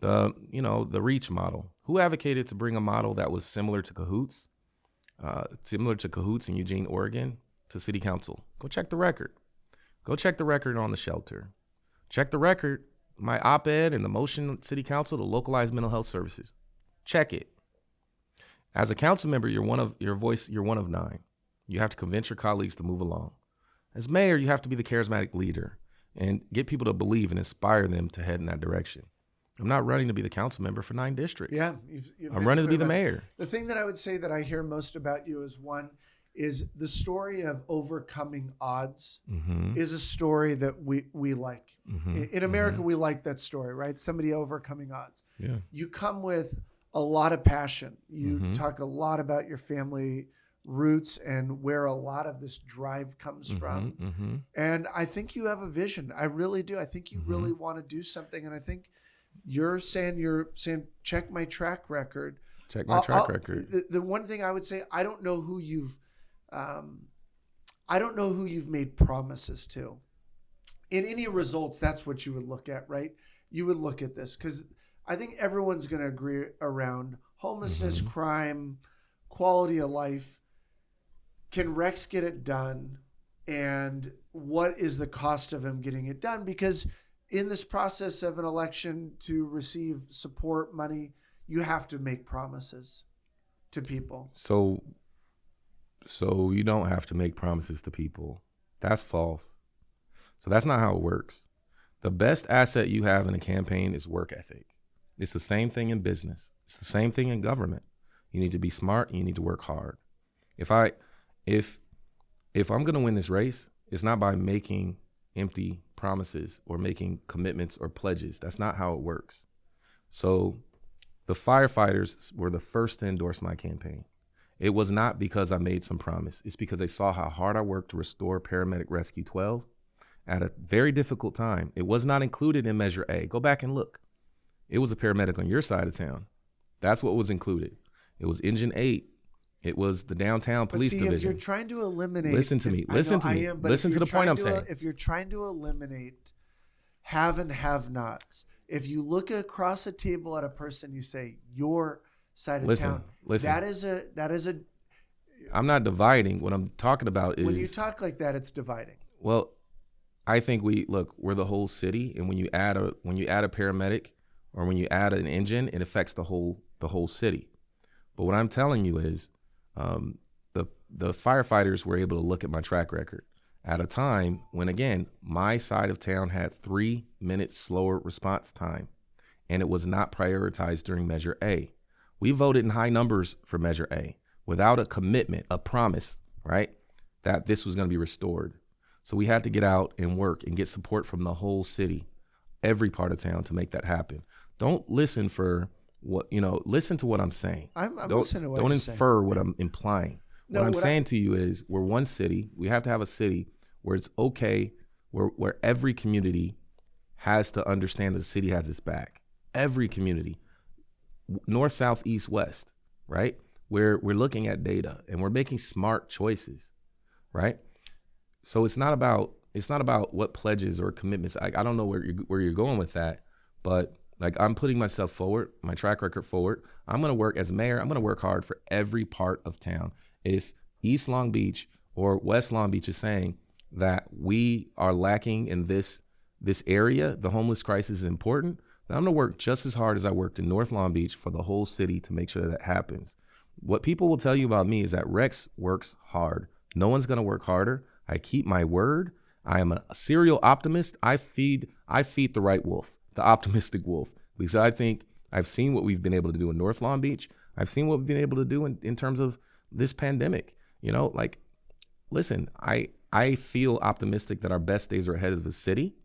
The REACH model. Who advocated to bring a model that was similar to Cahoots in Eugene, Oregon, to city council? Go check the record. Go check the record on the shelter. Check the record, my op-ed and the motion city council to localize mental health services. Check it. As a council member, you're one of 9. You have to convince your colleagues to move along. As mayor, you have to be the charismatic leader and get people to believe and inspire them to head in that direction. I'm not running to be the council member for 9 districts. Yeah. I'm running to be the mayor. The thing that I would say that I hear most about you is the story of overcoming odds is a story that we like. Mm-hmm. In America, we like that story, right? Somebody overcoming odds. Yeah. You come with a lot of passion. You talk a lot about your family roots and where a lot of this drive comes from. Mm-hmm. And I think you have a vision. I really do. I think you really want to do something. And I think you're saying, check my track record. Check my track record. The one thing I would say, I don't know who you've made promises to. In any results, that's what you would look at, right? You would look at this because I think everyone's going to agree around homelessness, crime, quality of life. Can Rex get it done? And what is the cost of him getting it done? Because in this process of an election to receive support money, you have to make promises to people. So you don't have to make promises to people. That's false. So that's not how it works. The best asset you have in a campaign is work ethic. It's the same thing in business. It's the same thing in government. You need to be smart and you need to work hard. If I'm going to win this race, it's not by making empty promises or making commitments or pledges. That's not how it works. So the firefighters were the first to endorse my campaign. It was not because I made some promise. It's because they saw how hard I worked to restore Paramedic Rescue 12 at a very difficult time. It was not included in Measure A. Go back and look. It was a paramedic on your side of town. That's what was included. It was Engine 8. It was the downtown police division. If you're trying to eliminate... Listen to me. Listen to the point I'm saying. If you're trying to eliminate have and have-nots, if you look across a table at a person, you say, your side of town. Listen. That is a... I'm not dividing. What I'm talking about is... When you talk like that, it's dividing. Well, I think we're the whole city, and when you add a paramedic or when you add an engine, it affects the whole city. But what I'm telling you is the firefighters were able to look at my track record at a time when, again, my side of town had 3 minutes slower response time, and it was not prioritized during Measure A. We voted in high numbers for Measure A without a commitment, a promise, right, that this was going to be restored. So we had to get out and work and get support from the whole city, every part of town, to make that happen. Don't listen for what, listen to what I'm saying. I'm listening to what you're saying. Don't infer what yeah. I'm implying. No, what I'm saying to you is we're one city. We have to have a city where it's okay, where every community has to understand that the city has its back. Every community, north, south, east, west, right? We're looking at data and we're making smart choices, right? So it's not about what pledges or commitments. I don't know where you're going with that, but like, I'm putting myself forward, my track record forward. I'm going to work as mayor. I'm going to work hard for every part of town. If East Long Beach or West Long Beach is saying that we are lacking in this area, the homeless crisis is important, then I'm going to work just as hard as I worked in North Long Beach for the whole city to make sure that happens. What people will tell you about me is that Rex works hard. No one's going to work harder. I keep my word. I am a serial optimist. I feed the right wolf, the optimistic wolf, because I think I've seen what we've been able to do in North Long Beach. I've seen what we've been able to do in terms of this pandemic. Listen, I feel optimistic that our best days are ahead of the city,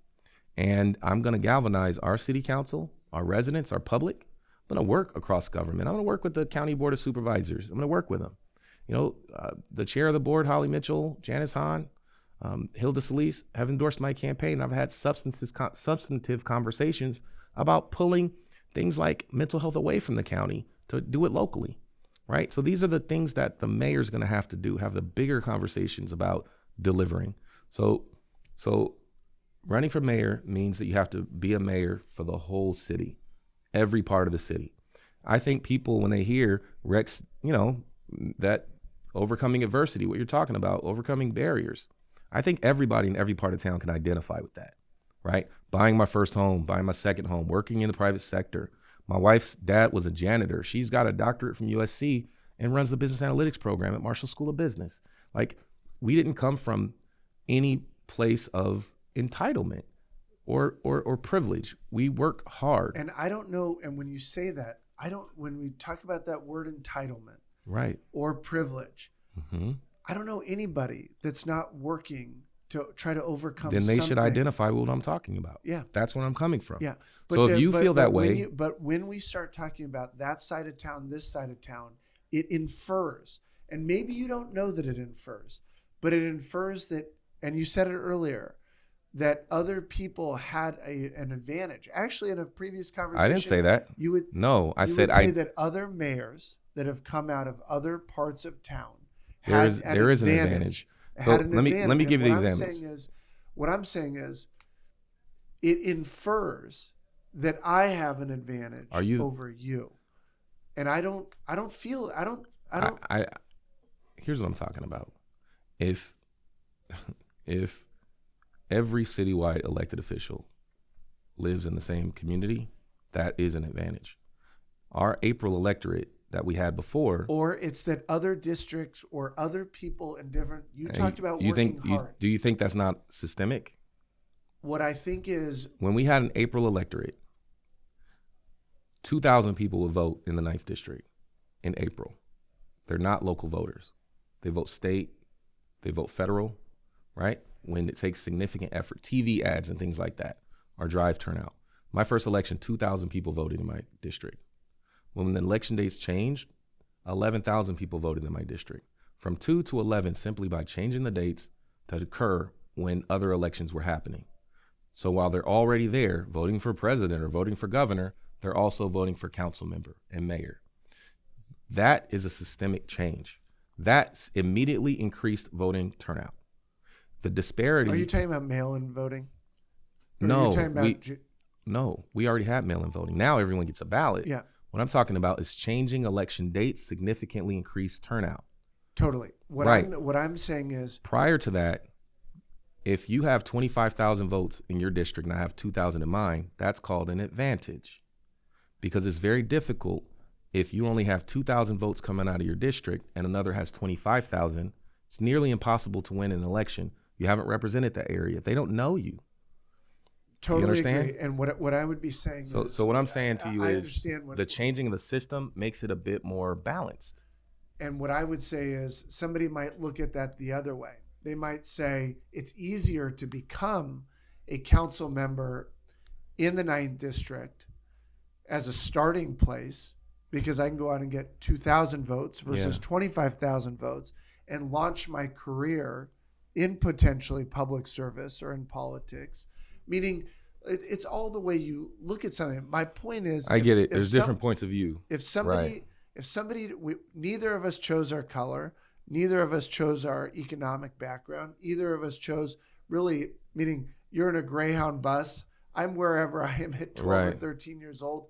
and I'm going to galvanize our city council, our residents, our public. I'm going to work across government. I'm going to work with the county board of supervisors. I'm going to work with them. The chair of the board, Holly Mitchell, Janice Hahn, Hilda Solis, have endorsed my campaign. I've had substantive conversations about pulling things like mental health away from the county to do it locally, right? So these are the things that the mayor's going to have to do, have the bigger conversations about delivering. So running for mayor means that you have to be a mayor for the whole city, every part of the city. I think people, when they hear Rex, that overcoming adversity, what you're talking about, overcoming barriers, I think everybody in every part of town can identify with that, right? Buying my first home, buying my second home, working in the private sector. My wife's dad was a janitor. She's got a doctorate from USC and runs the business analytics program at Marshall School of Business. Like, we didn't come from any place of entitlement or privilege. We work hard. And I don't know, and when you say that, when we talk about that word entitlement, right, or privilege, mm-hmm. I don't know anybody that's not working to try to overcome then they something. should identify what I'm talking about. Yeah. That's where I'm coming from. Yeah. So if you feel that way. But when we start talking about that side of town, this side of town, it infers. And maybe you don't know that it infers, but it infers that, and you said it earlier, that other people had an advantage. Actually, in a previous conversation, I didn't say that. You would. No, I said say that other mayors that have come out of other parts of town there is an advantage. So let me give you the examples. What I'm saying is, it infers that I have an advantage over you, and I don't feel. Here's what I'm talking about. If every citywide elected official lives in the same community, that is an advantage. Our April electorate that we had before, or it's that other districts or other people in different. You talked about working hard. Do you think that's not systemic? What I think is, when we had an April electorate, 2,000 people would vote in the 9th district in April. They're not local voters. They vote state, they vote federal, right? When it takes significant effort, TV ads and things like that, or drive turnout. My first election, 2,000 people voted in my district. When the election dates changed, 11,000 people voted in my district. From 2 to 11, simply by changing the dates to occur when other elections were happening. So while they're already there voting for president or voting for governor, they're also voting for council member and mayor. That is a systemic change. That's immediately increased voting turnout. The disparity. Are you talking about mail-in voting? Or No, are you talking about we already have mail-in voting. Now everyone gets a ballot. Yeah. What I'm talking about is changing election dates significantly increased turnout. Totally. What I'm saying is, prior to that, if you have 25,000 votes in your district and I have 2,000 in mine, that's called an advantage, because it's very difficult if you only have 2,000 votes coming out of your district and another has 25,000. It's nearly impossible to win an election. You haven't represented that area. They don't know you. totally you agree. And what I would be saying is, so what I'm saying to you I is the changing of the system makes it a bit more balanced. And what I would say is, somebody might look at that the other way. They might say it's easier to become a council member in the 9th district as a starting place, because I can go out and get 2,000 votes versus 25,000 votes and launch my career in potentially public service or in politics. Meaning, it's all the way you look at something. My point is, I get it. There's different points of view. If somebody, neither of us chose our color, neither of us chose our economic background, either of us chose really, meaning you're in a Greyhound bus, I'm wherever I am at 12 or 13 years old.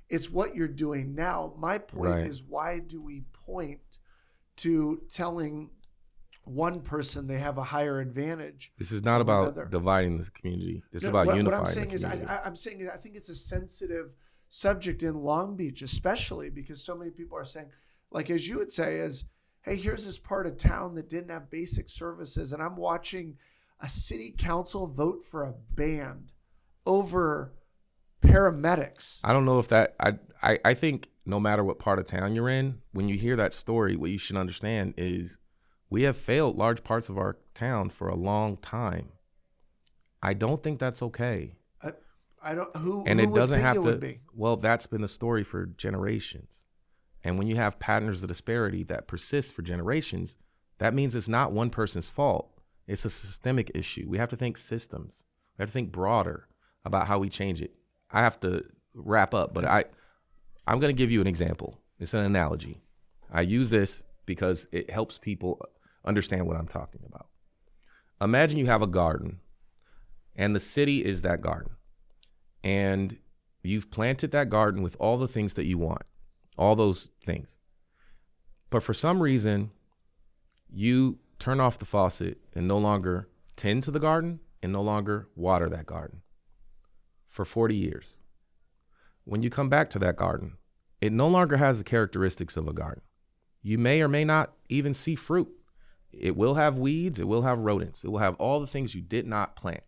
It's what you're doing now. My point is, why do we point to telling one person they have a higher advantage? This is not about dividing this community. This is about unifying. What I'm saying is, I think it's a sensitive subject in Long Beach, especially because so many people are saying, like, as you would say, is, hey, here's this part of town that didn't have basic services, and I'm watching a city council vote for a band over paramedics. I don't know if that, I think no matter what part of town you're in, when you hear that story, what you should understand is we have failed large parts of our town for a long time. I don't think that's okay. I don't, who and who it would doesn't think have it to, would be? well, that's been the story for generations. And when you have patterns of disparity that persist for generations, that means it's not one person's fault. It's a systemic issue. We have to think systems. We have to think broader about how we change it. I have to wrap up, but I'm going to give you an example. It's an analogy. I use this because it helps people understand what I'm talking about. Imagine you have a garden, and the city is that garden. And you've planted that garden with all the things that you want, all those things. But for some reason, you turn off the faucet and no longer tend to the garden and no longer water that garden for 40 years. When you come back to that garden, it no longer has the characteristics of a garden. You may or may not even see fruit. It will have weeds, it will have rodents, it will have all the things you did not plant.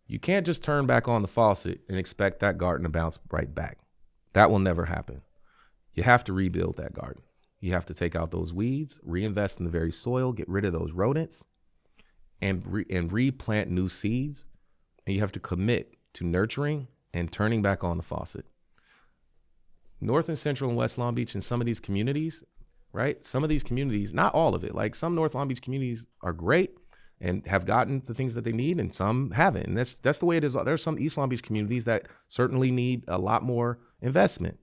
You can't just turn back on the faucet and expect that garden to bounce right back. That will never happen. You have to rebuild that garden. You have to take out those weeds, reinvest in the very soil, get rid of those rodents, and replant new seeds. And you have to commit to nurturing and turning back on the faucet. North and Central and West Long Beach and some of these communities, right? Some of these communities, not all of it, like some North Long Beach communities are great and have gotten the things that they need, and some haven't. And that's the way it is. There's some East Long Beach communities that certainly need a lot more investment.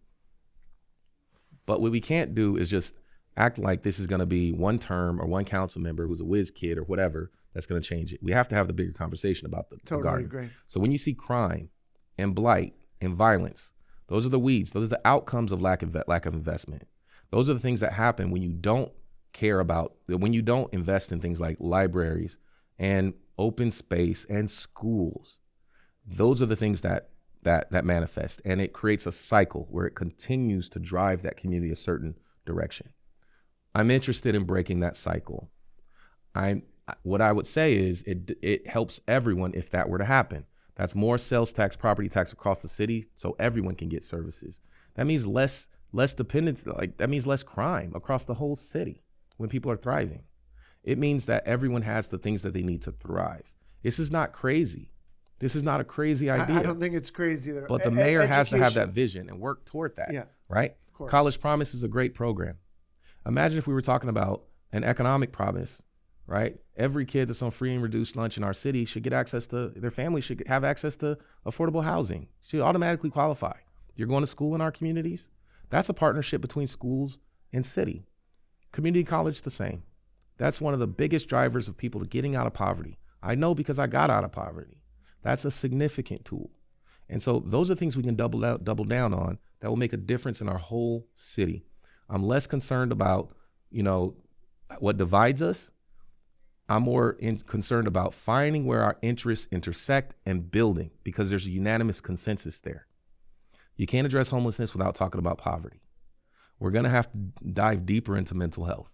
But what we can't do is just act like this is going to be one term or one council member who's a whiz kid or whatever that's going to change it. We have to have the bigger conversation about the garden. Agree. So when you see crime and blight and violence, those are the weeds. Those are the outcomes of lack of investment. Those are the things that happen when you don't care about, when you don't invest in things like libraries and open space and schools. Those are the things that manifest, and it creates a cycle where it continues to drive that community a certain direction. I'm interested in breaking that cycle. What I would say is it helps everyone if that were to happen. That's more sales tax, property tax across the city, so everyone can get services. That means less dependence, that means less crime across the whole city when people are thriving. It means that everyone has the things that they need to thrive. This is not crazy. This is not a crazy idea. I don't think it's crazy either. But the mayor has to have Education. that vision and work toward that, Yeah, right? of course. College Promise is a great program. Imagine if we were talking about an economic promise, right? Every kid that's on free and reduced lunch in our city should get access to, their family should have access to affordable housing, should automatically qualify. You're going to school in our communities. That's a partnership between schools and city. Community college, the same. That's one of the biggest drivers of people getting out of poverty. I know because I got out of poverty. That's a significant tool. And so those are things we can double down on that will make a difference in our whole city. I'm less concerned about, what divides us. I'm more concerned about finding where our interests intersect and building, because there's a unanimous consensus there. You can't address homelessness without talking about poverty. We're going to have to dive deeper into mental health.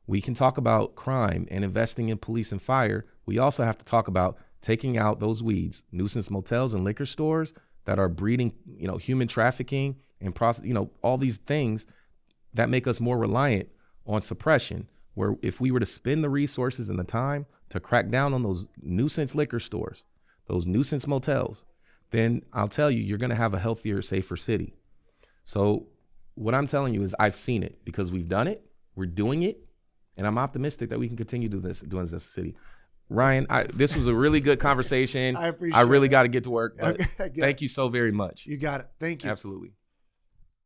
We can talk about crime and investing in police and fire. We also have to talk about taking out those weeds, nuisance motels and liquor stores that are breeding, human trafficking and all these things that make us more reliant on suppression, where if we were to spend the resources and the time to crack down on those nuisance liquor stores, those nuisance motels, then I'll tell you, you're going to have a healthier, safer city. So what I'm telling you is I've seen it because we've done it, we're doing it, and I'm optimistic that we can continue doing this as a city. Ryan, this was a really good conversation. I appreciate I really it. got to get to work, but Okay, thank you so very much. You got it. Thank you. Absolutely.